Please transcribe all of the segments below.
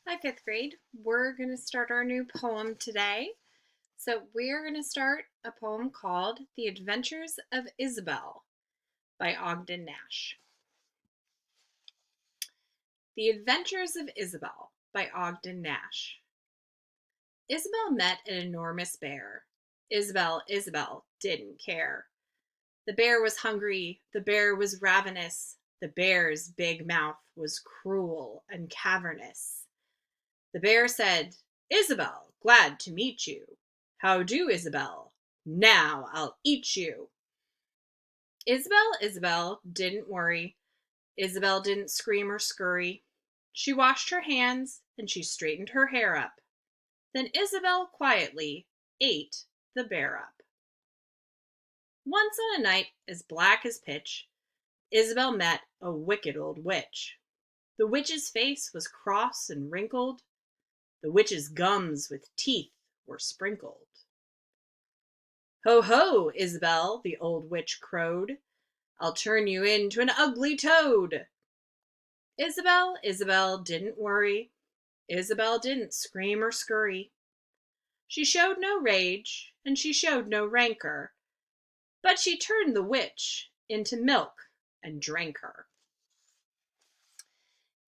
Hi, fifth grade. We're going to start our new poem today. So, we're going to start a poem called The Adventures of Isabel by Ogden Nash. The Adventures of Isabel by Ogden Nash. Isabel met an enormous bear. Isabel didn't care. The bear was hungry. The bear was ravenous. The bear's big mouth was cruel and cavernous. The bear said, "Isabel, glad to meet you." "How do, Isabel?" "Now I'll eat you." Isabel didn't worry. Isabel didn't scream or scurry. She washed her hands and she straightened her hair up. Then Isabel quietly ate the bear up. Once on a night as black as pitch, Isabel met a wicked old witch. The witch's face was cross and wrinkled. The witch's gums with teeth were sprinkled. "Ho, ho, Isabel," the old witch crowed. "I'll turn you into an ugly toad." Isabel didn't worry. Isabel didn't scream or scurry. She showed no rage and she showed no rancor, but she turned the witch into milk and drank her.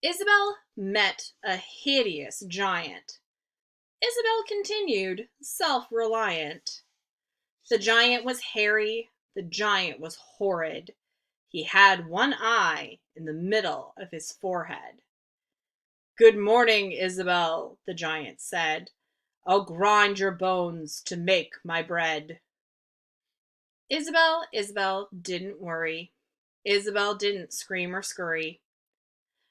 Isabel met a hideous giant. Isabel continued, self-reliant. The giant was hairy. The giant was horrid. He had one eye in the middle of his forehead. "Good morning, Isabel," the giant said. "I'll grind your bones to make my bread." Isabel didn't worry. Isabel didn't scream or scurry.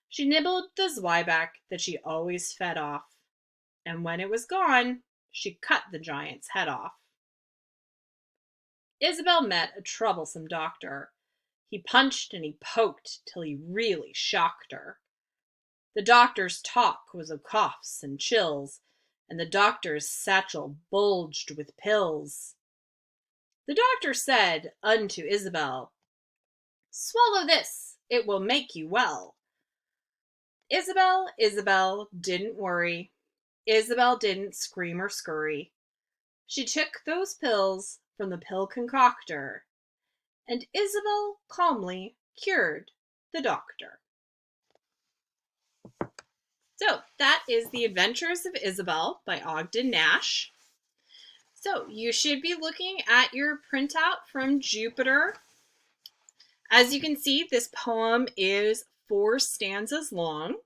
She nibbled the zwieback that she always fed off, and when it was gone, she cut the giant's head off. Isabel met a troublesome doctor. He punched and he poked till he really shocked her. The doctor's talk was of coughs and chills, and the doctor's satchel bulged with pills. The doctor said unto Isabel, "Swallow this, it will make you well." Isabel didn't worry. Isabel didn't scream or scurry. She took those pills from the pill concoctor, and Isabel calmly cured the doctor. So that is The Adventures of Isabel by Ogden Nash. So you should be looking at your printout from Jupiter. As you can see, this poem is 4 stanzas long.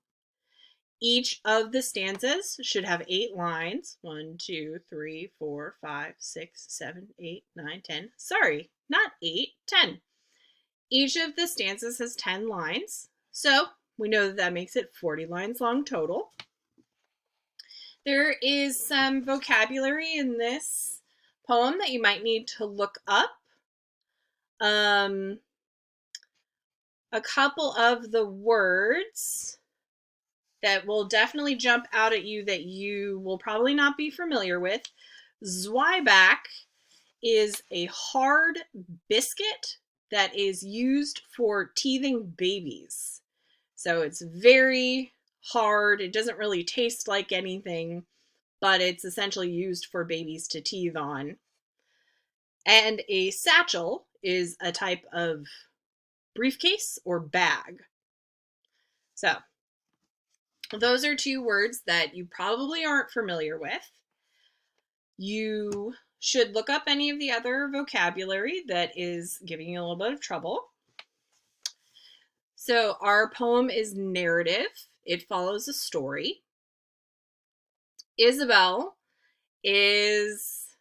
Each of the stanzas should have 8 lines. 1, 2, 3, 4, 5, 6, 7, 8, 9, 10. Sorry, not 8, 10. Each of the stanzas has 10 lines. So we know that makes it 40 lines long total. There is some vocabulary in this poem that you might need to look up. A couple of the words that will definitely jump out at you that you will probably not be familiar with. Zwieback is a hard biscuit that is used for teething babies. So it's very hard. It doesn't really taste like anything, but it's essentially used for babies to teethe on. And a satchel is a type of briefcase or bag. So those are 2 words that you probably aren't familiar with. You should look up any of the other vocabulary that is giving you a little bit of trouble. So our poem is narrative. It follows a story. Isabel is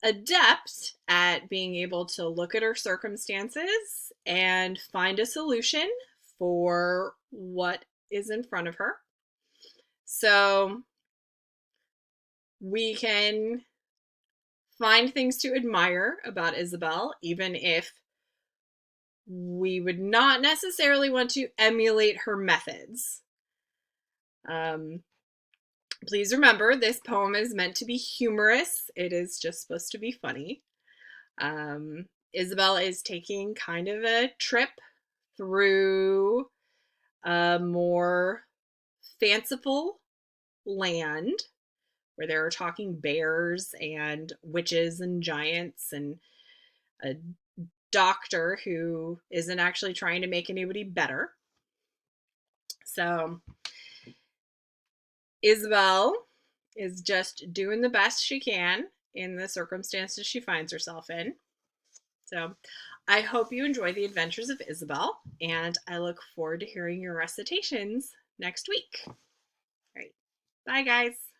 adept at being able to look at her circumstances and find a solution for what is in front of her. So we can find things to admire about Isabel, even if we would not necessarily want to emulate her methods. Please remember, this poem is meant to be humorous. It is just supposed to be funny. Isabel is taking kind of a trip through a more fanciful land where there are talking bears and witches and giants and a doctor who isn't actually trying to make anybody better. So Isabel is just doing the best she can in the circumstances she finds herself in. So I hope you enjoy the adventures of Isabel, and I look forward to hearing your recitations next week. All right. Bye, guys.